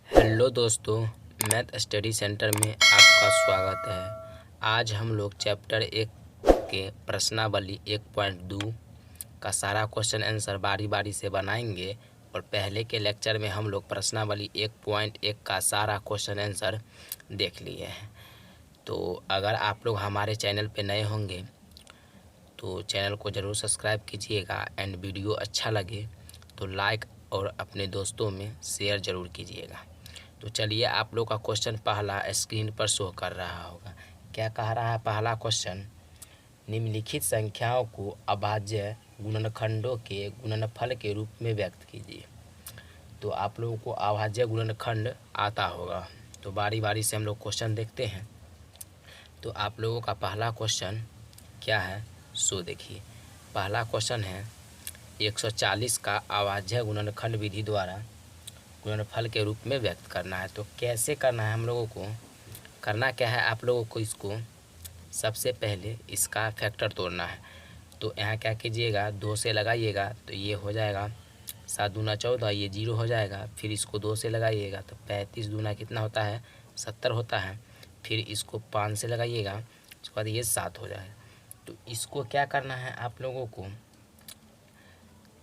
Hello दोस्तों, math study centre में आपका स्वागत है। आज हम लोग चैप्टर 1 के प्रश्नावली 1.2 का सारा क्वेश्चन आंसर बारी बारी से बनाएंगे और पहले के लेक्चर में हम लोग प्रश्नावली 1.1 का सारा क्वेश्चन आंसर देख लिए हैं। तो अगर आप लोग हमारे चैनल पे नए होंगे तो चैनल को ज़रूर सब्सक्राइब कीजिएगा एंड वीडियो अच्छा लगे तो लाइक और अपने दोस्तों में शेयर ज़रूर कीजिएगा। तो चलिए, आप लोग का क्वेश्चन पहला स्क्रीन पर शो कर रहा होगा। क्या कह रहा है पहला क्वेश्चन? निम्नलिखित संख्याओं को अभाज्य गुणनखंडों के गुणनफल के रूप में व्यक्त कीजिए। तो आप लोगों को अभाज्य गुणनखंड आता होगा, तो बारी बारी से हम लोग क्वेश्चन देखते हैं। तो आप लोगों का पहला क्वेश्चन क्या है सो देखिए। पहला क्वेश्चन है 140 का अभाज्य गुणनखंड विधि द्वारा गुणनफल के रूप में व्यक्त करना है। तो कैसे करना है हम लोगों को? करना क्या है आप लोगों को? इसको सबसे पहले इसका फैक्टर तोड़ना है। तो यहाँ क्या कीजिएगा, 2 से लगाइएगा तो ये हो जाएगा 7 दूना 14, ये 0 हो जाएगा। फिर इसको 2 से लगाइएगा तो 35 दूना कितना होता है? 70 होता है। फिर इसको 5 से लगाइएगा, उसके बाद ये 7 हो जाएगा। तो इसको क्या करना है आप लोगों को?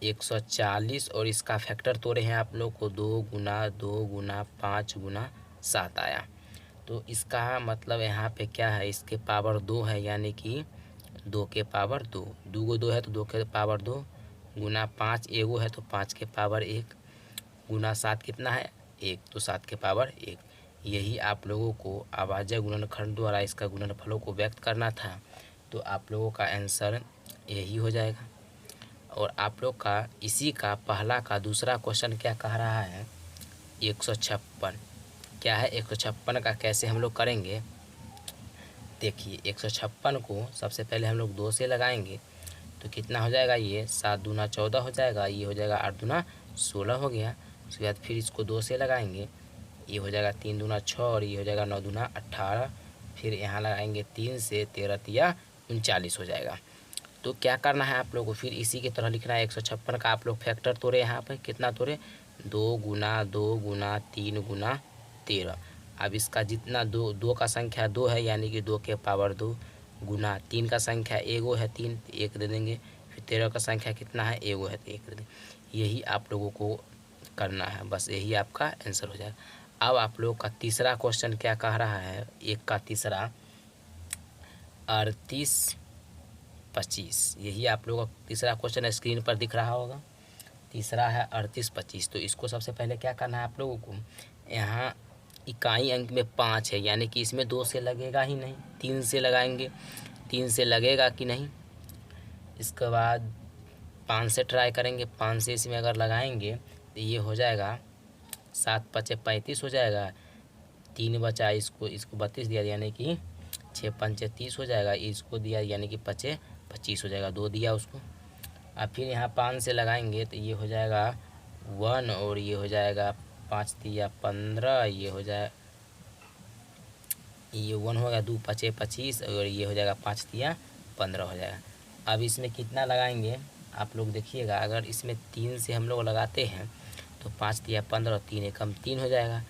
140 और इसका फैक्टर तोड़े हैं आप लोग को, 2 गुना 2 गुना 5 गुना 7 आया। तो इसका मतलब यहाँ पे क्या है, इसके पावर 2 है, यानी कि 2 के पावर 2, 2 को 2 है तो 2 के पावर 2 गुना 5 एगो है तो 5 के पावर 1 गुना 7 कितना है? 1, तो 7 के पावर 1। यही आप लोगों को अभाज्य गुणनखंड द्वारा इसका गुणनफलों को व्यक्त करना था। तो आप लोगों का आंसर यही हो जाएगा। और आप लोग का इसी का पहला का दूसरा क्वेश्चन क्या कह रहा है? 156 क्या है? 156 का कैसे हम लोग करेंगे देखिए। 156 को सबसे पहले हम लोग 2 से लगाएंगे तो कितना हो जाएगा? ये 7 दूना 14 हो जाएगा, ये हो जाएगा 8 दूना 16 हो गया। उसके बाद फिर इसको 2 से लगाएंगे, ये हो जाएगा 3 दूना 6 और ये हो जाएगा 9 दूना 18। फिर यहाँ लगाएंगे 3 से 13 तिया 39 हो जाएगा। तो क्या करना है आप लोगों को? फिर इसी की तरह लिखना है। 156 का आप लोग फैक्टर तोड़े, यहाँ पर कितना तोड़े? 2 गुना 2 गुना 3 गुना 13। अब इसका जितना 2 का संख्या 2 है, यानी कि 2 के पावर 2 गुना 3 का संख्या एगो है 3, 1 दे देंगे। फिर 13 का संख्या कितना है? एगो है तो 1 दे देंगे। यही आप लोगों को करना है, बस यही आपका आंसर हो जाएगा। अब आप लोग का तीसरा क्वेश्चन क्या कह रहा है? 1 का तीसरा 38 25, यही आप लोगों का तीसरा क्वेश्चन स्क्रीन पर दिख रहा होगा। तीसरा है 38 25। तो इसको सबसे पहले क्या करना है आप लोगों को? यहाँ इकाई अंक में 5 है, यानी कि इसमें 2 से लगेगा ही नहीं, 3 से लगाएंगे। 3 से लगेगा कि नहीं, इसके बाद 5 से ट्राई करेंगे। 5 से इसमें अगर लगाएंगे तो ये हो जाएगा 7 पचे 35 हो जाएगा। 3 बचा, इसको 32 दिया, यानी कि 6 पंचे 30 हो जाएगा। इसको दिया यानी कि 5 25 हो जाएगा, 2 दिया उसको। अब फिर यहाँ 5 से लगाएंगे तो ये हो जाएगा 1 और ये हो जाएगा 5 तिया 15, ये हो जाए, ये 1 हो गया, 2 पचे 25 और ये हो जाएगा 5 तिया 15 हो जाएगा। अब इसमें कितना लगाएंगे आप लोग देखिएगा। अगर इसमें 3 से हम लोग लगाते हैं तो 5 तिया 15, 3 एकम 3 हो जाएगा।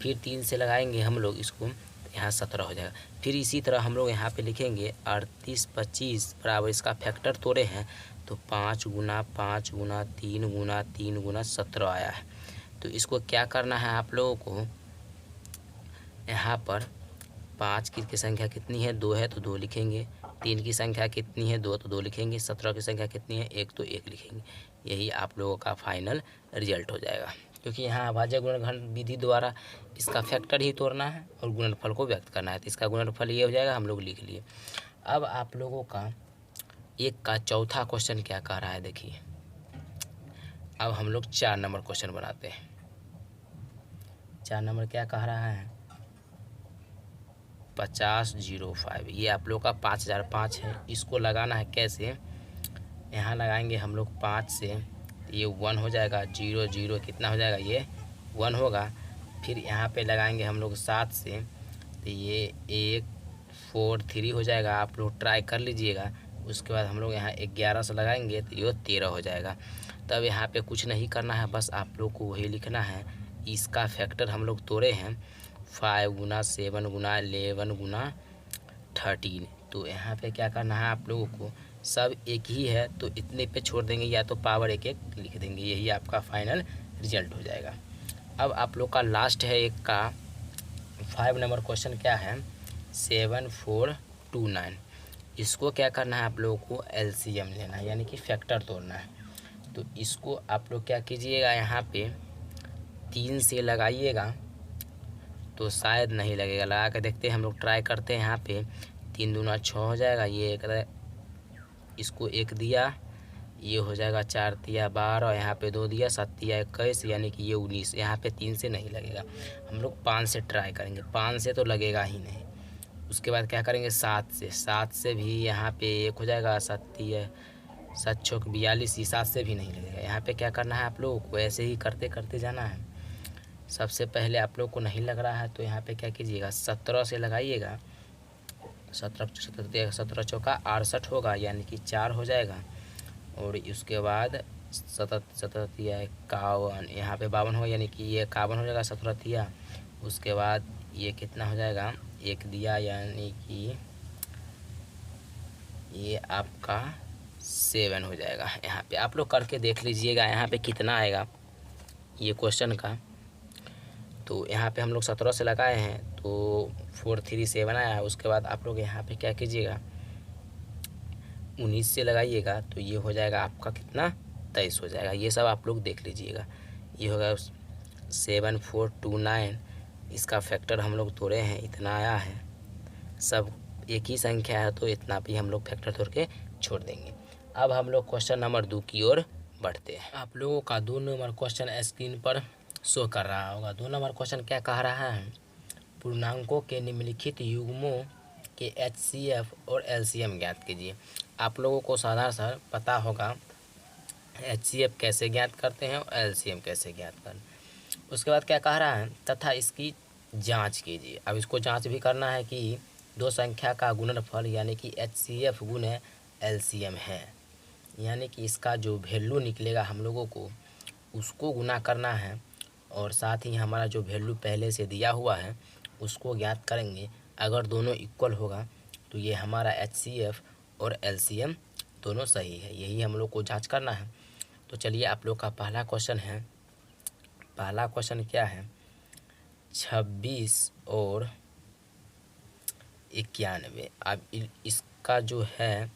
फिर 3 से लगाएंगे हम लोग इसको, यहाँ 17 हो जाएगा। फिर इसी तरह हम लोग यहाँ पे लिखेंगे 38 25 बराबर इसका फैक्टर तोड़े हैं तो 5 गुना 5 गुना 3 गुना 3 गुना 17 आया है। तो इसको क्या करना है आप लोगों को? यहाँ पर 5 की संख्या कितनी है? 2 है तो 2 लिखेंगे। 3 की संख्या कितनी है? 2 तो 2 लिखेंगे। 17 की संख्या कितनी है? 1 तो 1 लिखेंगे। यही आप लोगों का फाइनल रिजल्ट हो जाएगा, क्योंकि यहाँ अभाज्य गुणनखंड विधि द्वारा इसका फैक्टर ही तोड़ना है और गुणनफल को व्यक्त करना है। तो इसका गुणनफल ये हो जाएगा, हम लोग लिख लिए। अब आप लोगों का 1 का चौथा क्वेश्चन क्या कह रहा है देखिए। अब हम लोग 4 नंबर क्वेश्चन बनाते हैं। 4 नंबर क्या कह रहा है? 5005। ये आप लोग का 5005 है। इसको लगाना है कैसे? यहाँ लगाएंगे हम लोग 5 से, ये 1 हो जाएगा, 0 0 कितना हो जाएगा? ये 1 होगा। फिर यहाँ पे लगाएंगे हम लोग 7 से, तो ये 1 4 3 हो जाएगा। आप लोग ट्राई कर लीजिएगा। उसके बाद हम लोग यहाँ 11 से लगाएंगे तो ये 13 हो जाएगा। तब यहाँ पे कुछ नहीं करना है, बस आप लोग को वही लिखना है। इसका फैक्टर हम लोग तोड़े हैं 5 गुना 7 गुना 11 गुना 13। तो यहाँ पे क्या करना है आप लोगों को, सब एक ही है तो इतने पे छोड़ देंगे या तो पावर एक एक लिख देंगे, यही आपका फाइनल रिजल्ट हो जाएगा। अब आप लोग का लास्ट है एक का 5 नंबर क्वेश्चन क्या है 7429। इसको क्या करना है आप लोगों को एलसीएम लेना है यानी कि फैक्टर तोड़ना है। तो इसको आप लोग क्या कीजिएगा, यहाँ पे 3 से लगाइएगा तो शायद नहीं लगेगा, लगा के देखते हैं हम लोग, ट्राई करते हैं। यहाँ पे 3 दूना 6 हो जाएगा, ये एक इसको 1 दिया, ये हो जाएगा 4 तिया 12, यहाँ पे 2 दिया 7 तिया 21 यानी कि ये 19। यहाँ पे 3 से नहीं लगेगा, हम लोग 5 से ट्राई करेंगे, 5 से तो लगेगा ही नहीं। उसके बाद क्या करेंगे 7 से भी यहाँ पे 1 हो जाएगा 7 तिया 7 छः 42, 7 से भी नहीं लगेगा। यहाँ पे क्या करना है आप लोगों को, ऐसे ही करते करते जाना है। सबसे पहले आप लोग को नहीं लग रहा है तो यहाँ पे क्या कीजिएगा 17 से लगाइएगा, 17 चौका 68 होगा यानी कि 4 हो जाएगा। और उसके बाद 17 तिया 51, यहाँ पे 52 होगा यानी कि ये 51 हो जाएगा 17 तिया। उसके बाद ये कितना हो जाएगा 1 दिया यानी कि ये आपका 7 हो जाएगा। यहाँ पे आप लोग करके देख लीजिएगा यहाँ पे कितना आएगा ये क्वेश्चन का। तो यहाँ पे हम लोग 17 से लगाए हैं तो 437 आया। उसके बाद आप लोग यहाँ पे क्या कीजिएगा 19 से लगाइएगा तो ये हो जाएगा आपका कितना 23 हो जाएगा। ये सब आप लोग देख लीजिएगा, ये होगा 7429। इसका फैक्टर हम लोग तोड़े हैं, इतना आया है। सब एक ही संख्या है तो इतना भी हम लोग फैक्टर तोड़ के छोड़ देंगे। अब हम लोग क्वेश्चन नंबर 2 की ओर बढ़ते हैं। आप लोगों का 2 नंबर क्वेश्चन स्क्रीन पर शो कर रहा होगा। 2 नंबर क्वेश्चन क्या कह रहा है, पूर्णांकों के निम्नलिखित युग्मों के एचसीएफ और एलसीएम ज्ञात कीजिए। आप लोगों को साधारण सा पता होगा एचसीएफ कैसे ज्ञात करते हैं और एलसीएम कैसे ज्ञात करते हैं। उसके बाद क्या कह रहा है, तथा इसकी जांच कीजिए। अब इसको जांच भी करना है कि 2 संख्या का गुणनफल यानी कि एचसीएफ गुणे एलसीएम है, यानी कि इसका जो वैल्यू निकलेगा हम लोगों को उसको गुना करना है और साथ ही हमारा जो वैल्यू पहले से दिया हुआ है उसको ज्ञात करेंगे। अगर दोनों इक्वल होगा तो ये हमारा एचसीएफ और एलसीएम दोनों सही है, यही हम लोग को जांच करना है। तो चलिए आप लोग का पहला क्वेश्चन है, पहला क्वेश्चन क्या है 26 और 91। अब इसका जो है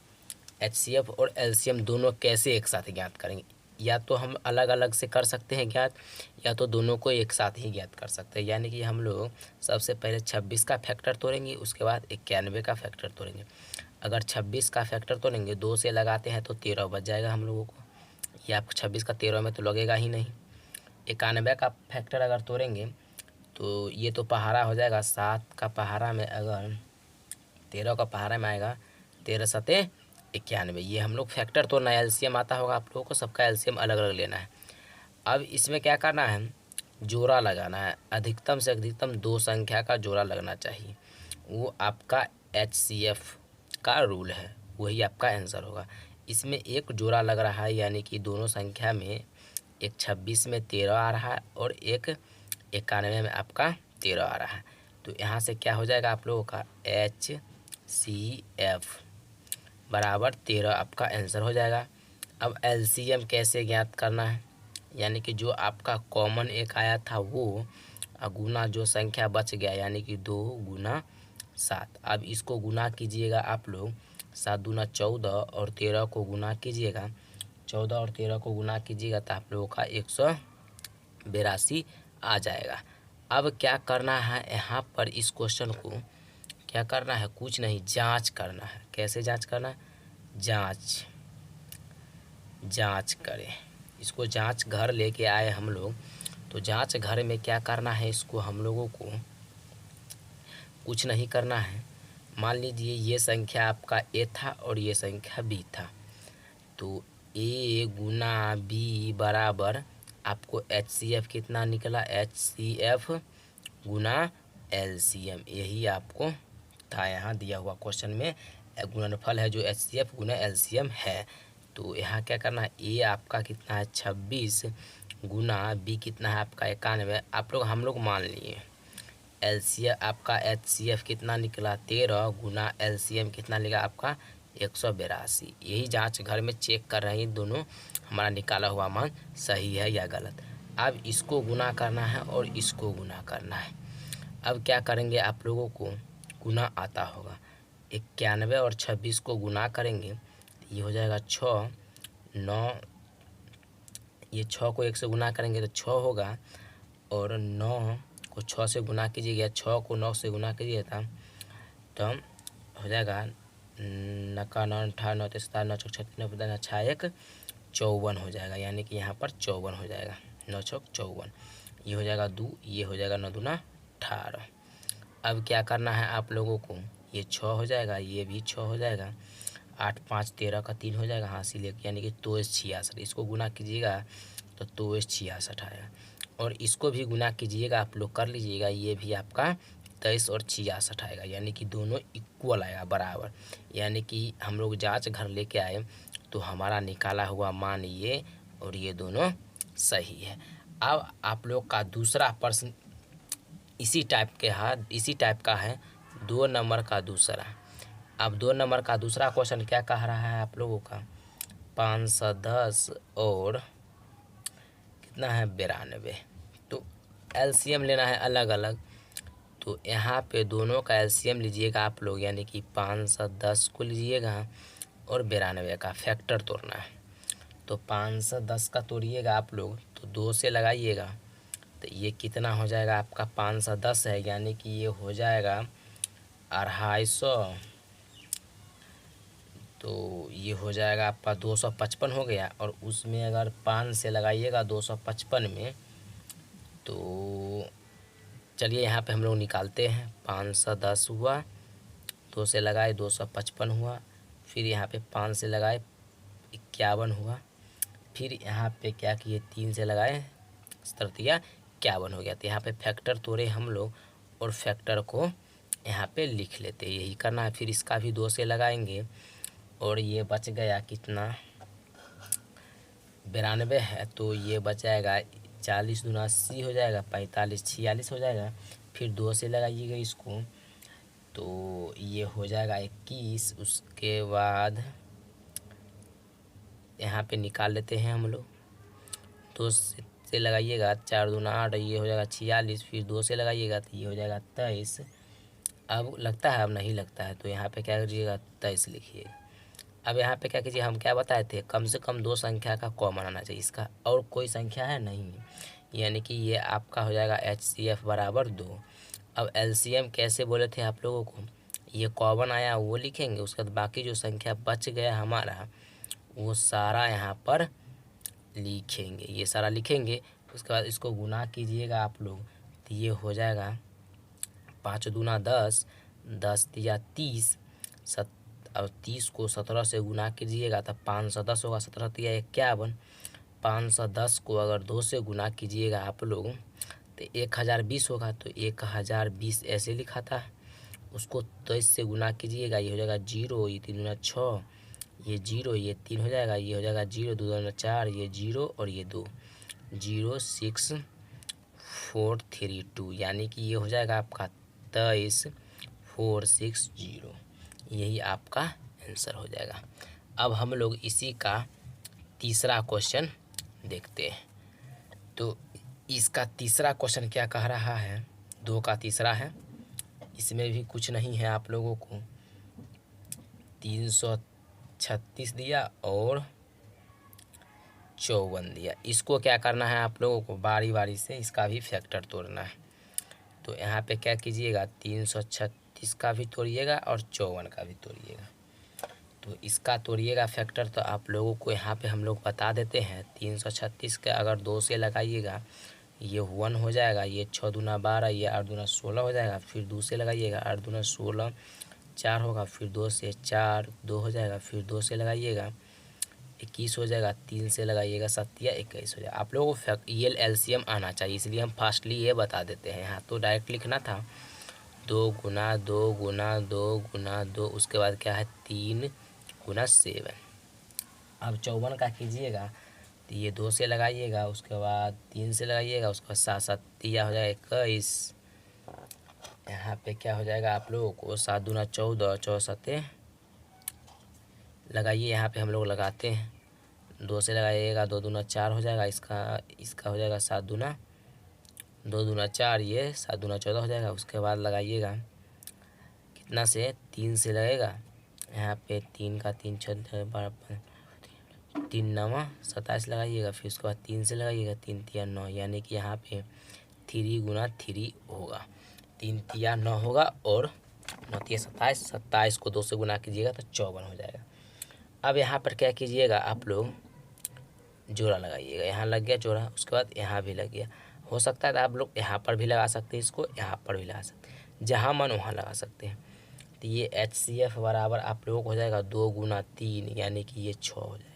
एचसीएफ और एलसीएम दोनों कैसे एक साथ ज्ञात करेंगे, या तो हम अलग अलग से कर सकते हैं ज्ञात या तो दोनों को एक साथ ही ज्ञात कर सकते हैं। यानी कि हम लोग सबसे पहले 26 का फैक्टर तोड़ेंगे, उसके बाद 91 का फैक्टर तोड़ेंगे। अगर 26 का फैक्टर तोड़ेंगे 2 से लगाते हैं तो 13 बच जाएगा हम लोगों को, ये आपको 26 का 13 में तो लगेगा ही नहीं। 91 का फैक्टर अगर तोड़ेंगे तो ये तो पहाड़ा हो जाएगा, 7 का पहाड़ा में अगर 13 का पहाड़ा में आएगा 13 सते 91, ये हम लोग फैक्टर तोड़ना है। एलसीएम आता होगा आप लोगों को, सबका एलसीएम अलग अलग लेना है। अब इसमें क्या करना है जोड़ा लगाना है, अधिकतम से अधिकतम 2 संख्या का जोड़ा लगना चाहिए, वो आपका एचसीएफ का रूल है, वही आपका आंसर होगा। इसमें एक जोड़ा लग रहा है यानी कि दोनों संख्या में, एक 26 में 13 आ रहा है और एक 91 में आपका 13 आ रहा है। तो यहाँ से क्या हो जाएगा आप लोगों का एचसीएफ बराबर 13 आपका आंसर हो जाएगा। अब एलसीएम कैसे ज्ञात करना है, यानी कि जो आपका कॉमन एक आया था वो गुना जो संख्या बच गया यानी कि 2 गुना 7। अब इसको गुना कीजिएगा आप लोग, 7 दूना 14 और 13 को गुना कीजिएगा, 14 और 13 को गुना कीजिएगा तो आप लोगों का 182 आ जाएगा। अब क्या करना है यहाँ पर, इस क्वेश्चन को क्या करना है, कुछ नहीं जांच करना है। कैसे जांच करना है, जांच करें। इसको जांच घर लेके आए हम लोग, तो जांच घर में क्या करना है, इसको हम लोगों को कुछ नहीं करना है। मान लीजिए ये संख्या आपका ए था और ये संख्या बी था, तो ए गुना बी बराबर आपको एचसीएफ कितना निकला, एचसीएफ गुना एलसीएम, यही आपको था यहाँ दिया हुआ क्वेश्चन में। गुणनफल है जो एचसीएफ गुना एलसीएम है। तो यहाँ क्या करना है, ए आपका कितना है 26 गुना बी कितना है आपका 91। आप लोग हम लोग मान लिए एलसीएम आपका एचसीएफ कितना निकला 13 गुना एलसीएम कितना निकला आपका 182। यही जांच घर में चेक कर रहे हैं दोनों हमारा निकाला हुआ मान सही है या गलत। अब इसको गुना करना है और इसको गुना करना है। अब क्या करेंगे आप लोगों को गुना आता होगा 91 और 26 को गुना करेंगे ये हो जाएगा 6 9। ये 6 को 1 से गुना करेंगे तो 6 होगा और 9 को 6 से गुना कीजिएगा 6 को 9 से गुना कीजिएगा तो हो जाएगा 9 का 9 18 9 17 9 6 36 9 6 1 54 हो जाएगा। यानी कि यहाँ पर 54 हो जाएगा 9 6 54। ये हो जाएगा 2 ये हो जाएगा 9 दूना 18। अब क्या करना है आप लोगों को ये 6 हो जाएगा ये भी 6 हो जाएगा 8 5 13 का 3 हो जाएगा हासिल से लेकर यानी कि 2×66। इसको गुना कीजिएगा तो 2×66 आएगा और इसको भी गुना कीजिएगा आप लोग कर लीजिएगा ये भी आपका 23 और 66 आएगा। यानी कि दोनों इक्वल आएगा बराबर। यानी कि हम लोग जांच घर लेके आए तो हमारा निकाला हुआ मान ये और ये दोनों सही है। अब आप लोग का दूसरा प्रश्न इसी टाइप का है 2 नंबर का दूसरा। अब 2 नंबर का दूसरा क्वेश्चन क्या कह रहा है आप लोगों का 510 और कितना है 92। तो एलसीएम लेना है अलग अलग। तो यहाँ पे दोनों का एलसीएम लीजिएगा आप लोग यानी कि 510 को लीजिएगा और 92 का फैक्टर तोड़ना है। तो 510 का तोड़िएगा आप लोग तो 2 से लगाइएगा तो ये कितना हो जाएगा आपका 510 है यानी कि ये हो जाएगा 250। तो ये हो जाएगा आपका 255 हो गया और उसमें अगर 5 से लगाइएगा 255 में तो चलिए यहाँ पे हम लोग निकालते हैं 510 हुआ 2 से लगाए 255 हुआ फिर यहाँ पे 5 से लगाए 51 हुआ फिर यहाँ पे क्या किए 3 से लगाए 51 हो गया। तो यहाँ पे फैक्टर तोड़े हम लोग और फैक्टर को यहाँ पे लिख लेते हैं यही करना है। फिर इसका भी 2 से लगाएंगे और ये बच गया कितना 92 है तो ये बच जाएगा 40 दूना 80 हो जाएगा 45 46 हो जाएगा। फिर 2 से लगाइएगा इसको तो ये हो जाएगा 21। उसके बाद यहाँ पे निकाल लेते हैं हम लोग 2 से लगाइएगा 4 दूना 8 ये हो जाएगा 46। फिर 2 से लगाइएगा तो ये हो जाएगा 23। अब लगता है अब नहीं लगता है तो यहाँ पे क्या करिएगा 23 लिखिए। अब यहाँ पे क्या कीजिए हम क्या बताए थे कम से कम 2 संख्या का कॉमन आना चाहिए इसका और कोई संख्या है नहीं यानी कि ये आपका हो जाएगा HCF बराबर 2। अब LCM कैसे बोले थे आप लोगों को ये कॉमन आया वो लिखेंगे उसके बाद बाकी जो संख्या बच गया हमारा वो सारा यहाँ पर लिखेंगे ये सारा लिखेंगे। उसके बाद इसको गुना कीजिएगा आप लोग तो ये हो जाएगा 5 दूना 10 10 दिया 30 अब 30 को 17 से गुना कीजिएगा तो 510 होगा 17 दिया 51। 510 को अगर 2 से गुना कीजिएगा आप लोग तो 1020 होगा। तो 1020 ऐसे लिखा था उसको 23 से गुना कीजिएगा ये हो जाएगा 0 ये 3 दूना 6 ये 0 ये 3 हो जाएगा ये हो जाएगा 0 2 दूना 4 ये 0 और ये 2 06432 यानी कि ये हो जाएगा आपका 23460 यही आपका आंसर हो जाएगा। अब हम लोग इसी का तीसरा क्वेश्चन देखते हैं। तो इसका तीसरा क्वेश्चन क्या कह रहा है 2 का तीसरा है इसमें भी कुछ नहीं है आप लोगों को 336 दिया और 54 दिया। इसको क्या करना है आप लोगों को बारी बारी से इसका भी फैक्टर तोड़ना है। तो यहाँ पे क्या कीजिएगा 336 का भी तोड़िएगा और 54 का भी तोड़िएगा। तो इसका तोड़िएगा फैक्टर तो आप लोगों को यहाँ पे हम लोग बता देते हैं 336 का अगर 2 से लगाइएगा ये 1 हो जाएगा ये 6 दूना 12 ये 8 दूना 16 हो जाएगा। फिर 2 से लगाइएगा 8 दूना 16 4 होगा फिर 2 से 4 2 हो जाएगा फिर 2 से लगाइएगा 21 हो जाएगा 3 से लगाइएगा 7 या 21 हो जाएगा। आप लोगों को ये LCM आना चाहिए इसलिए हम फास्टली ये बता देते हैं। यहाँ तो डायरेक्ट लिखना था 2 गुना 2 गुना 2 गुना 2 उसके बाद क्या है 3 गुना 7। अब 54 का कीजिएगा तो ये 2 से लगाइएगा, उसके बाद 3 से लगाइएगा, उसके बाद 7 7 तिया हो जाएगा 21। यहाँ पे क्या हो जाएगा आप लोगों को 7 दूना 14, 14 सत्ते लगाइए। यहाँ पे हम लोग लगाते हैं, 2 से लगाइएगा, 2 दूना 4 हो जाएगा, इसका हो जाएगा 7 दूना 2 दूना 4, ये 7 दूना 14 हो जाएगा। उसके बाद लगाइएगा कितना से 3 से लगेगा, यहाँ पे 3 का 3 6 12 3 9 27 लगाइएगा। फिर उसके बाद 3 से लगाइएगा, 3 तिया 9, यानी कि यहाँ पे 3 गुना 3 होगा, 3 तिया 9 होगा और 9 तिया 27, 27 को 2 से गुना कीजिएगा तो 54 हो जाएगा। अब यहाँ पर क्या कीजिएगा आप लोग जोड़ा लगाइएगा, यहाँ लग गया जोड़ा, उसके बाद यहाँ भी लग गया। हो सकता है तो आप लोग यहाँ पर भी लगा सकते हैं, इसको यहाँ पर भी लगा सकते हैं, जहाँ मन वहाँ लगा सकते हैं। तो ये HCF बराबर आप लोगों को हो जाएगा 2 गुना 3, यानी कि ये 6 हो जाएगा।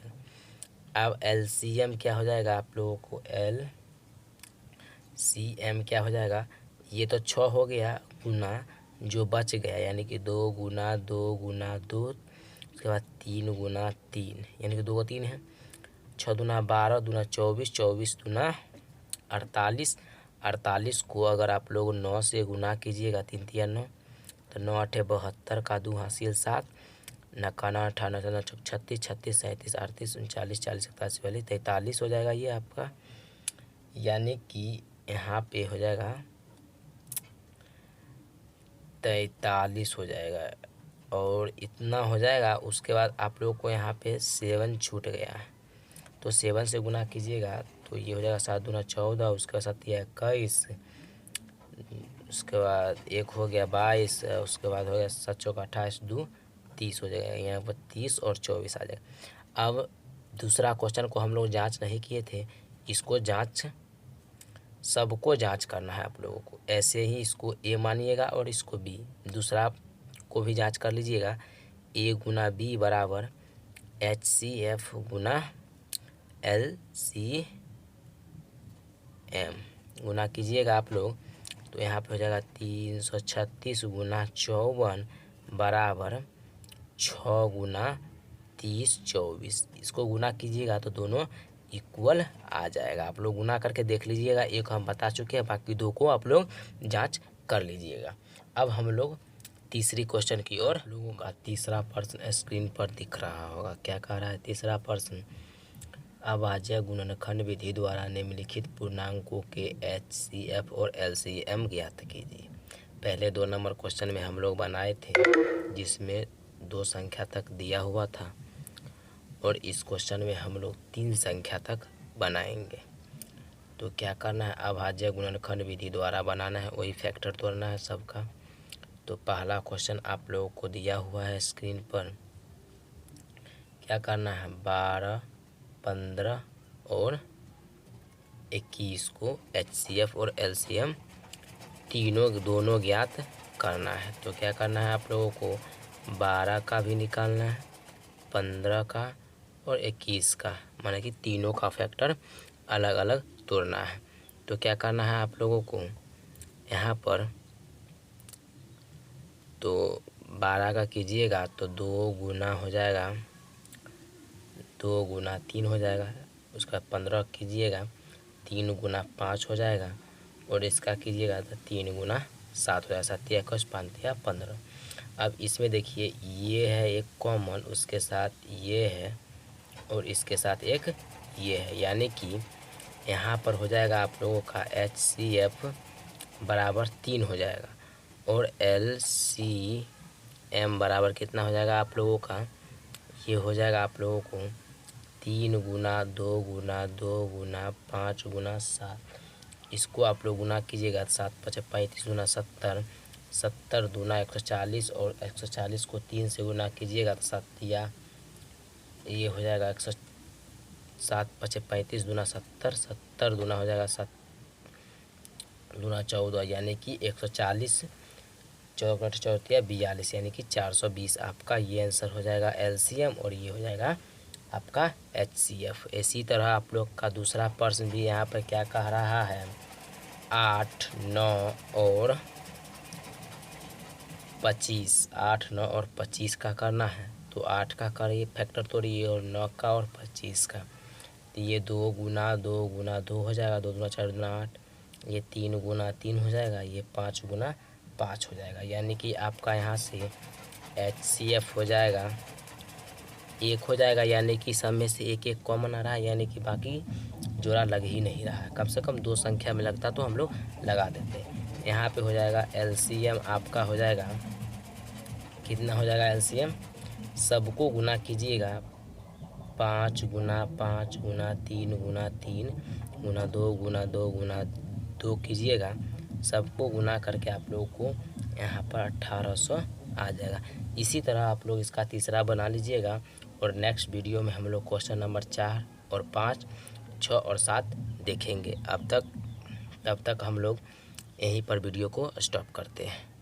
अब LCM क्या हो जाएगा आप लोगों को, LCM क्या हो जाएगा, ये तो 6 हो गया गुना जो बच गया, यानी कि 2 गुना 2 गुना 2, उसके बाद 3 गुना 3, यानी कि 2 का 3 है, 6 दूना 12 दूना 24, 24 दूना 48, 48 को अगर आप लोग 9 से गुना कीजिएगा, 3 तिया 9, तो 9 8 72 का 2 हासिल 7, नकाना 98 36 36 37 38 39 40 41 42 43 हो जाएगा ये आपका, यानी कि यहाँ पे हो जाएगा 43 हो जाएगा और इतना हो जाएगा। उसके बाद आप लोग को यहाँ पे 7 छूट गया है, तो 7 से गुना कीजिएगा तो ये हो जाएगा 7 दूना 14, उसके बाद 7 तिया 21, उसके बाद 1 हो गया 22, उसके बाद हो गया 7 चौका 28, 2 30 हो जाएगा, यहाँ पर 30 और 24 आ जाएगा। अब दूसरा क्वेश्चन को हम लोग जांच नहीं किए थे, इसको जांच सबको जांच करना है आप लोगों को, ऐसे ही इसको A मानिएगा और इसको B, दूसरा को भी जांच कर लीजिएगा। A गुना B बराबर HCF गुना LCM गुना कीजिएगा आप लोग, तो यहाँ पे हो जाएगा 336 गुना 54 बराबर 6 गुना 30 24। इसको गुना कीजिएगा तो दोनों इक्वल आ जाएगा। आप लोग गुना करके देख लीजिएगा, एक हम बता चुके हैं, बाकी 2 को आप लोग जांच कर लीजिएगा। अब हम लोग तीसरी क्वेश्चन की ओर, लोगों का तीसरा प्रश्न स्क्रीन पर दिख रहा होगा। क्या कह रहा है तीसरा प्रश्न, अभाज्य गुणनखंड विधि द्वारा निम्नलिखित पूर्णांकों के HCF और LCM ज्ञात कीजिए। पहले 2 नंबर क्वेश्चन में हम लोग बनाए थे, जिसमें 2 संख्या तक दिया हुआ था, और इस क्वेश्चन में हम लोग 3 संख्या तक बनाएंगे। तो क्या करना है, अभाज्य गुणनखंड विधि द्वारा बनाना है, वही फैक्टर तोड़ना है सबका। तो पहला क्वेश्चन आप लोगों को दिया हुआ है स्क्रीन पर, क्या करना है 12 15 और 21 को HCF और LCM दोनों ज्ञात करना है। तो क्या करना है आप लोगों को, 12 का भी निकालना है, 15 का और 21 का, माने कि तीनों का फैक्टर अलग अलग तोड़ना है। तो क्या करना है आप लोगों को यहाँ पर, तो 12 का कीजिएगा तो 2 गुना हो जाएगा, 2 गुना 3 हो जाएगा, उसका 15 कीजिएगा 3 गुना 5 हो जाएगा, और इसका कीजिएगा तो 3 गुना 7 हो जाएगा, 7 तिया 21 5 तिया 15। अब इसमें देखिए ये है एक कॉमन, उसके साथ ये है और इसके साथ एक ये है, यानी कि यहाँ पर हो जाएगा आप लोगों का HCF बराबर 3 हो जाएगा और LCM बराबर कितना हो जाएगा आप लोगों का, ये हो जाएगा आप लोगों को 3 गुना 2 गुना 2 गुना 5 गुना 7। इसको आप लोग गुना कीजिएगा, 7 5 35 गुना 70, 70 दूना 140 और 140 को 3 से गुना कीजिएगा तो 7 तिया ये हो जाएगा 7 5 35 दूना 70, 70 दूना हो जाएगा 7 दूना 14, यानी कि 140, 14 14 42, यानी कि 420 आपका ये आंसर हो जाएगा LCM और ये हो जाएगा आपका HCF। इसी तरह आप लोग का दूसरा प्रश्न भी यहाँ पर क्या कह रहा है, 8 9 और 25, 8 9 और 25 का करना है। तो 8 का करिए फैक्टर तोड़िए और 9 का और 25 का, तो ये 2 गुना 2 हो जाएगा, 2 दूना 4 दूना 8, ये 3 गुना 3 हो जाएगा, ये 5 गुना 5 हो जाएगा। यानी कि आपका यहाँ से HCF हो जाएगा 1 हो जाएगा, यानी कि सब में से एक एक कॉमन आ रहा है, यानी कि बाकी जोड़ा लग ही नहीं रहा है। कम से कम 2 संख्या में लगता तो हम लोग लगा देते। यहाँ पे हो जाएगा LCM आपका हो जाएगा, कितना हो जाएगा LCM, सबको गुना कीजिएगा 5 गुना 5 गुना 3 गुना 3 गुना 2 गुना 2 गुना 2 कीजिएगा, सबको गुना करके आप लोगों को यहाँ पर 1800 आ जाएगा। इसी तरह आप लोग इसका तीसरा बना लीजिएगा और नेक्स्ट वीडियो में हम लोग क्वेश्चन नंबर 4 और 5, 6 और 7 देखेंगे। तब तक हम लोग यहीं पर वीडियो को स्टॉप करते हैं।